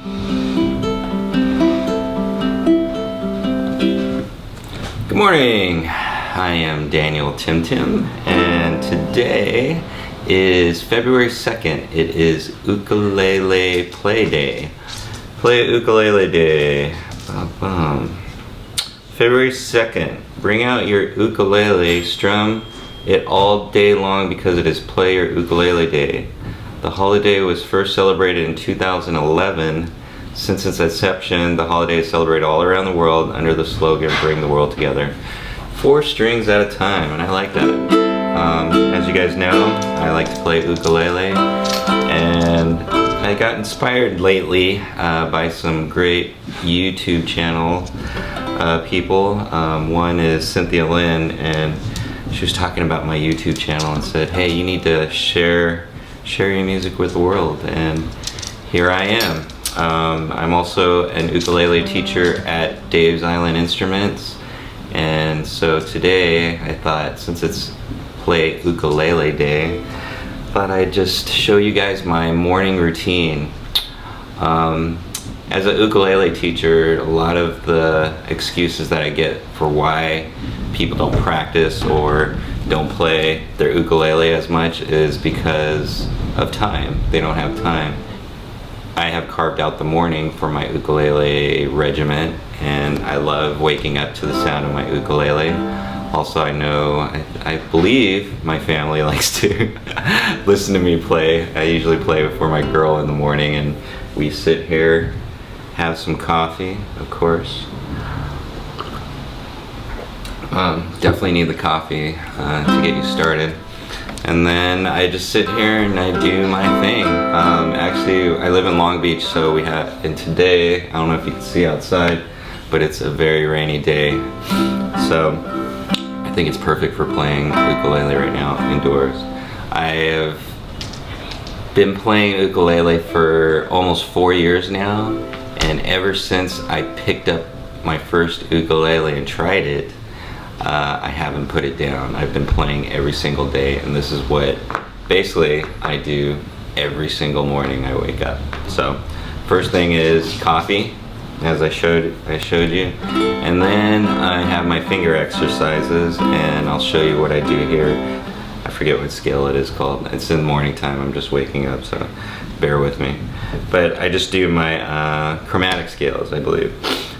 Good morning. I am Daniel Tim Tim, and today is February 2nd. It is Ukulele Play Day. Play Ukulele Day. February 2nd. Bring out your ukulele, strum it all day long because it is Play Your Ukulele Day. The holiday was first celebrated in 2011. Since its inception, the holiday is celebrated all around the world under the slogan, Bring the World Together. 4 strings at a time, and I like that. As you guys know, I like to play ukulele, and I got inspired lately by some great YouTube channel people. One is Cynthia Lynn, and she was talking about my YouTube channel and said, hey, you need to share your music with the world, and here I am. I'm also an ukulele teacher at Dave's Island Instruments, and so today I thought, since it's Play Ukulele Day, I thought I'd just show you guys my morning routine. As a ukulele teacher, a lot of the excuses that I get for why people don't practice or don't play their ukulele as much is because of time. They don't have time. I have carved out the morning for my ukulele regiment, and I love waking up to the sound of my ukulele. Also, I believe my family likes to listen to me play. I usually play before my girl in the morning, and we sit here, have some coffee, of course. Definitely need the coffee to get you started. And then I just sit here and I do my thing. Actually, I live in Long Beach, so and today, I don't know if you can see outside, but it's a very rainy day. So I think it's perfect for playing ukulele right now, indoors. I have been playing ukulele for almost 4 years now, and ever since I picked up my first ukulele and tried it, I haven't put it down. I've been playing every single day, and this is what basically I do every single morning I wake up. So first thing is coffee, as I showed you, and then I have my finger exercises, and I'll show you what I do here. I forget what scale it is called. It's in the morning time. I'm just waking up, so bear with me. But I just do my chromatic scales, I believe.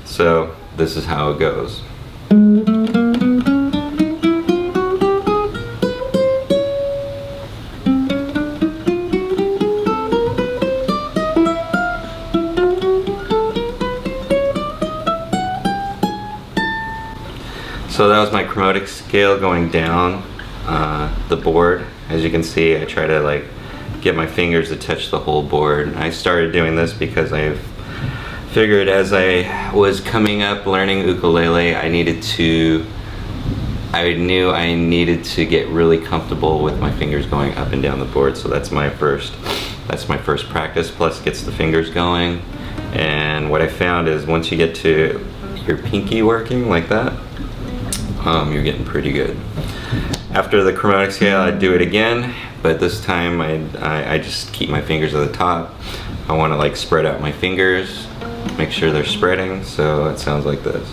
So this is how it goes. So that was my chromatic scale going down the board. As you can see, I try to get my fingers to touch the whole board. I started doing this because I've figured as I was coming up learning ukulele, I knew I needed to get really comfortable with my fingers going up and down the board. So that's my first practice, plus gets the fingers going. And what I found is once you get to your pinky working like that, you're getting pretty good. After the chromatic scale, I do it again, but this time I just keep my fingers at the top. I want to spread out my fingers, make sure they're spreading, so it sounds like this.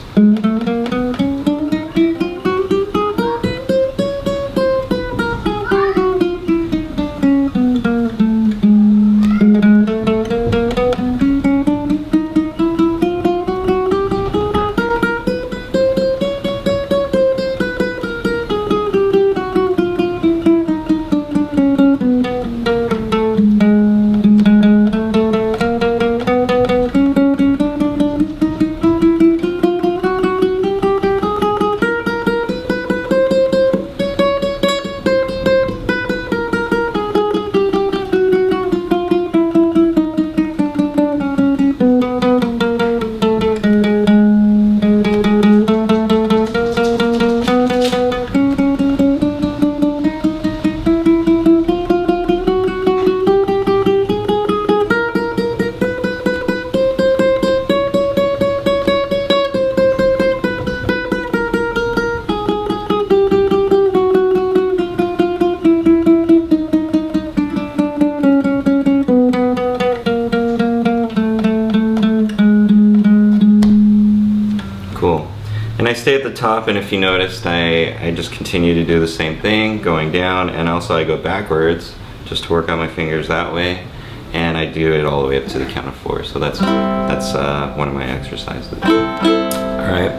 stay at the top, and if you noticed, I just continue to do the same thing, going down, and also I go backwards just to work on my fingers that way, and I do it all the way up to the count of 4. So that's one of my exercises. All right.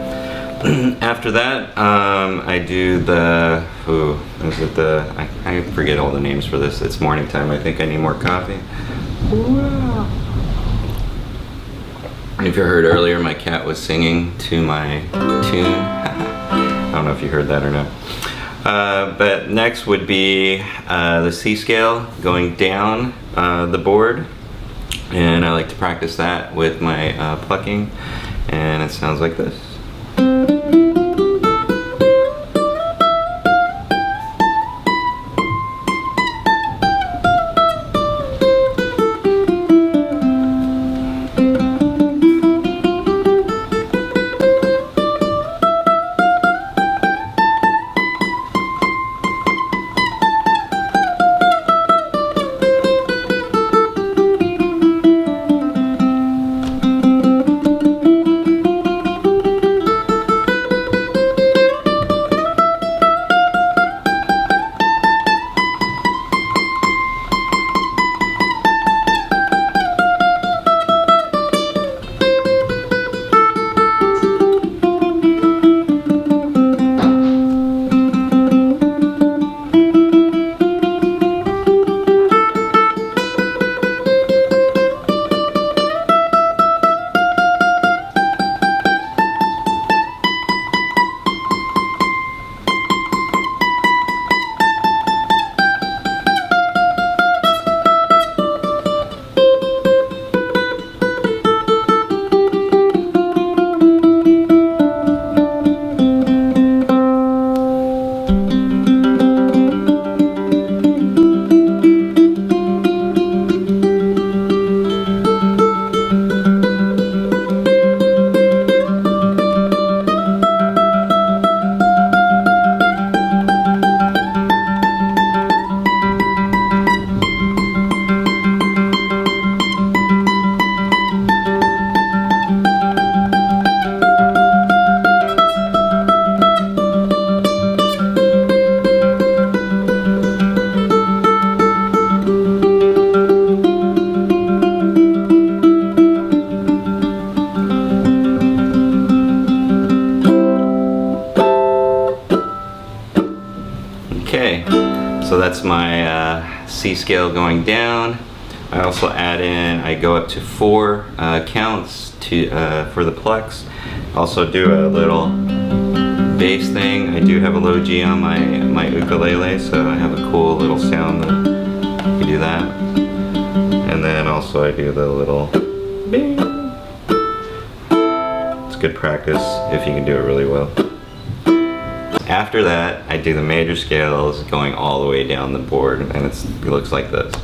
After that, I do the, I forget all the names for this. It's morning time. I think I need more coffee. If you heard earlier, my cat was singing to my tune. I don't know if you heard that or not. But next would be the C scale going down the board. And I like to practice that with my plucking. And it sounds like this. Okay, so that's my C scale going down. I also add in, I go up to 4 counts for the plucks. Also do a little bass thing. I do have a low G on my ukulele, so I have a cool little sound that you do that. And then also I do the little bing. It's good practice if you can do it really well. After that, I do the major scales going all the way down the board, and it looks like this.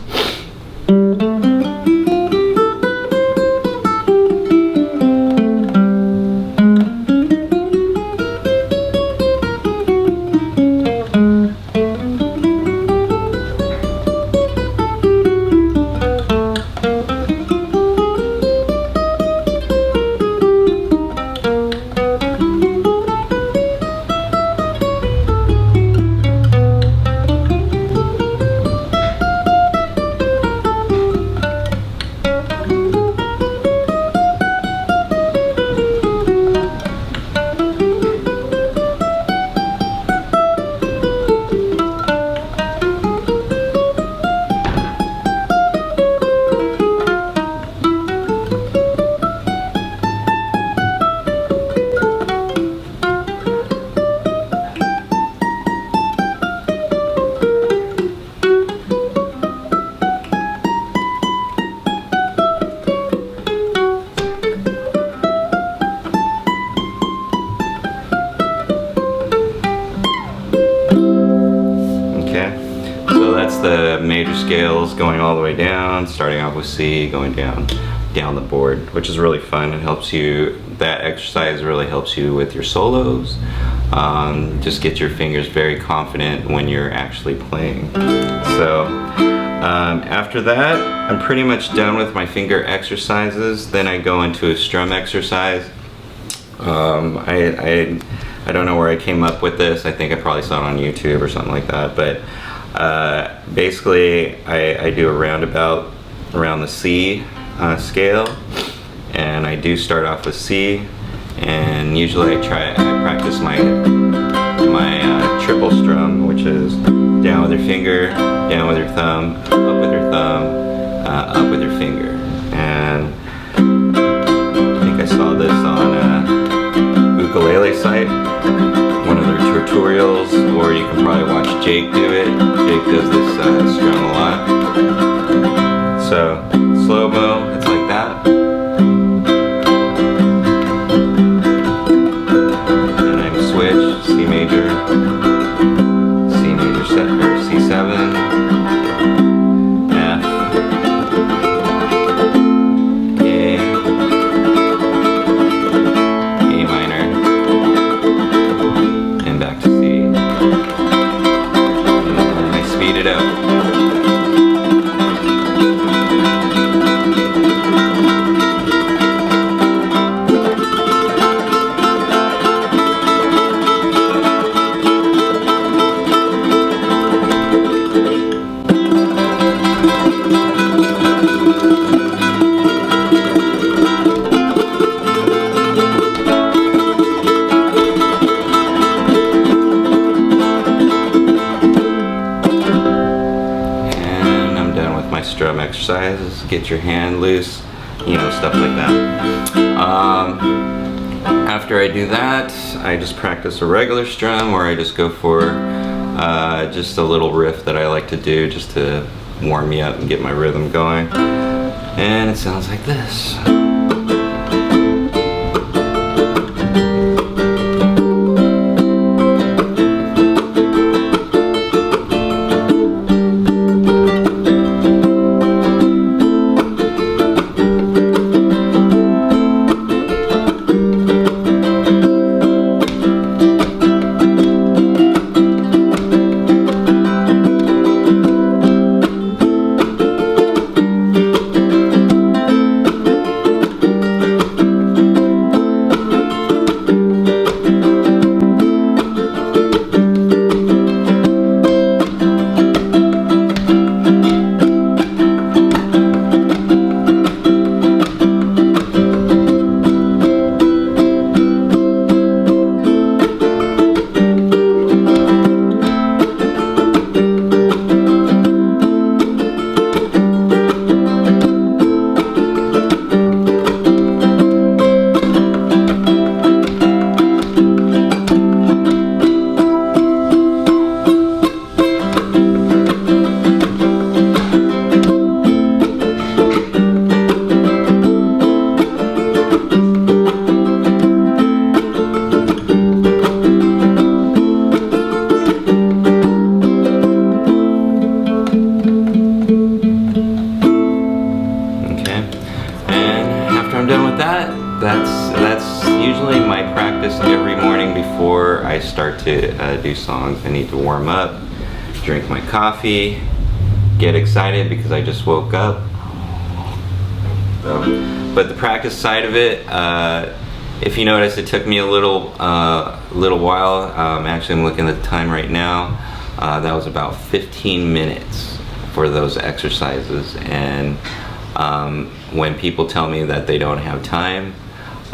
The major scales going all the way down, starting off with C, going down the board, which is really fun. It helps you, that exercise really helps you with your solos. Just get your fingers very confident when you're actually playing. So after that, I'm pretty much done with my finger exercises. Then I go into a strum exercise, I don't know where I came up with this. I think I probably saw it on YouTube or something like that. But basically, I do a roundabout around the C scale, and I do start off with C, and usually I practice my triple strum, which is down with your finger, down with your thumb, up with your thumb, up with your finger. And I think I saw this on a ukulele site, one of their tutorials, or you can probably watch Jake do it. Jake does this strum a lot. So slow-mo, it's like that. And I switch C major, C7, F, A minor, and back to C. And I speed it up. Strum exercises, get your hand loose, you know, stuff like that. After I do that, I just practice a regular strum, or I just go for just a little riff that I like to do just to warm me up and get my rhythm going. And it sounds like this. That's usually my practice every morning before I start to do songs. I need to warm up, drink my coffee, get excited because I just woke up. But the practice side of it, if you notice, it took me a little while. Actually, I'm looking at the time right now. That was about 15 minutes for those exercises. And when people tell me that they don't have time,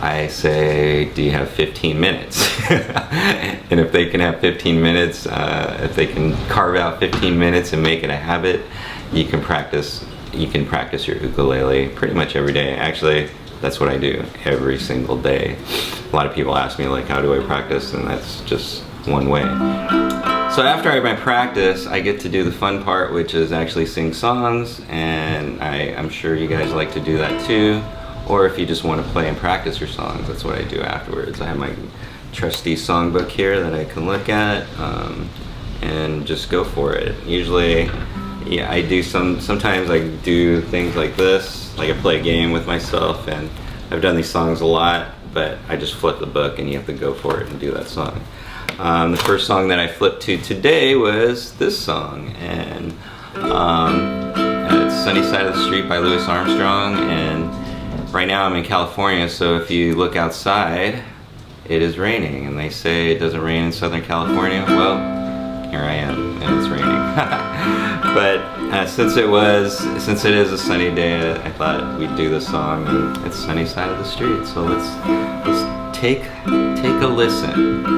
I say, do you have 15 minutes? And if they can have 15 minutes, if they can carve out 15 minutes and make it a habit, you can practice your ukulele pretty much every day. Actually, that's what I do every single day. A lot of people ask me, like, how do I practice? And that's just one way. So after I have my practice, I get to do the fun part, which is actually sing songs, and I'm sure you guys like to do that too. Or if you just want to play and practice your songs, that's what I do afterwards. I have my trusty songbook here that I can look at and just go for it. Usually, yeah, I do sometimes I do things like this, like I play a game with myself, and I've done these songs a lot, but I just flip the book and you have to go for it and do that song. The first song that I flipped to today was this song, and it's Sunny Side of the Street by Louis Armstrong. And right now I'm in California, so if you look outside, it is raining, and they say it doesn't rain in Southern California. Well, here I am, and it's raining. But since it is a sunny day, I thought we'd do the song, and it's Sunny Side of the Street. So let's take a listen.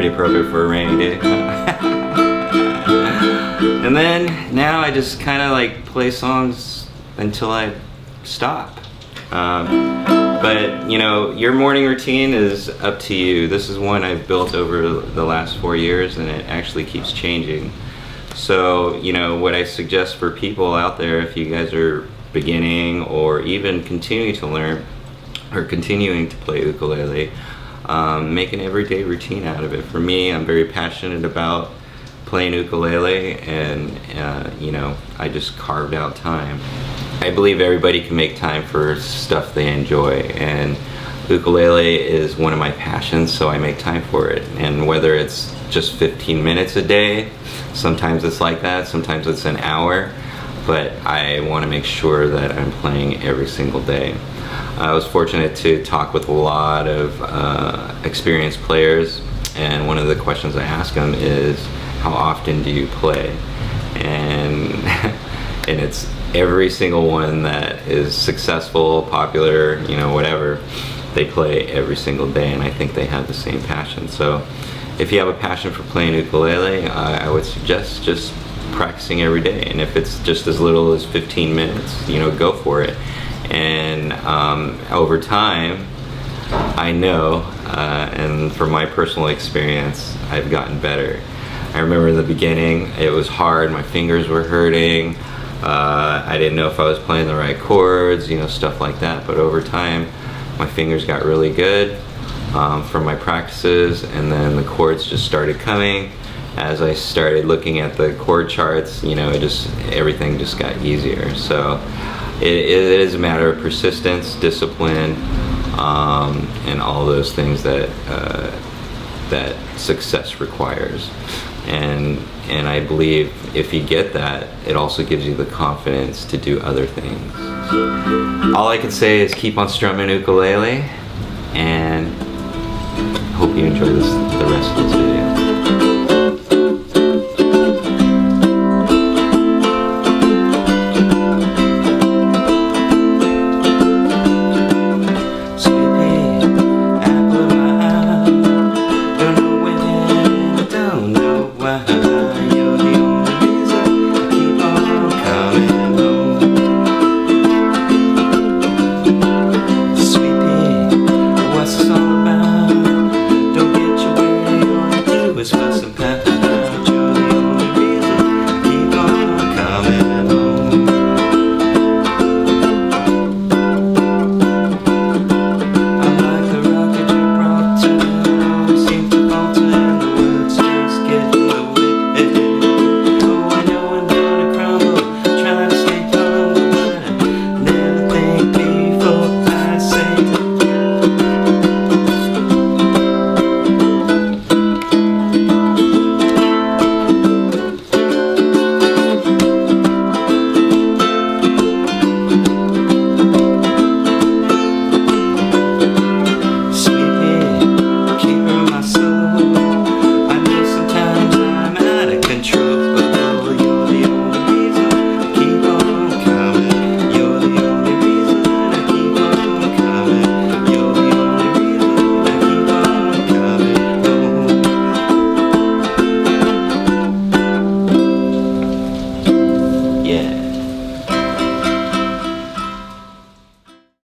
Appropriate for a rainy day. And then now I just kind of like play songs until I stop. But you know, your morning routine is up to you. This is one I've built over the last 4 years, and it actually keeps changing. So you know, what I suggest for people out there, if you guys are beginning or even continuing to learn or continuing to play ukulele, make an everyday routine out of it. For me, I'm very passionate about playing ukulele, and you know, I just carved out time. I believe everybody can make time for stuff they enjoy, and ukulele is one of my passions, so I make time for it. And whether it's just 15 minutes a day, sometimes it's like that, sometimes it's an hour, but I want to make sure that I'm playing every single day. I was fortunate to talk with a lot of experienced players, and one of the questions I ask them is, how often do you play? And and it's every single one that is successful, popular, you know, whatever, they play every single day, and I think they have the same passion. So if you have a passion for playing ukulele, I would suggest just practicing every day, and if it's just as little as 15 minutes, you know, go for it. And over time, I know, and from my personal experience, I've gotten better. I remember in the beginning, it was hard, my fingers were hurting, I didn't know if I was playing the right chords, you know, stuff like that. But over time, my fingers got really good from my practices, and then the chords just started coming. As I started looking at the chord charts, you know, everything just got easier. So it is a matter of persistence, discipline, and all those things that that success requires. And I believe if you get that, it also gives you the confidence to do other things. All I can say is keep on strumming ukulele, and hope you enjoy the rest of this video.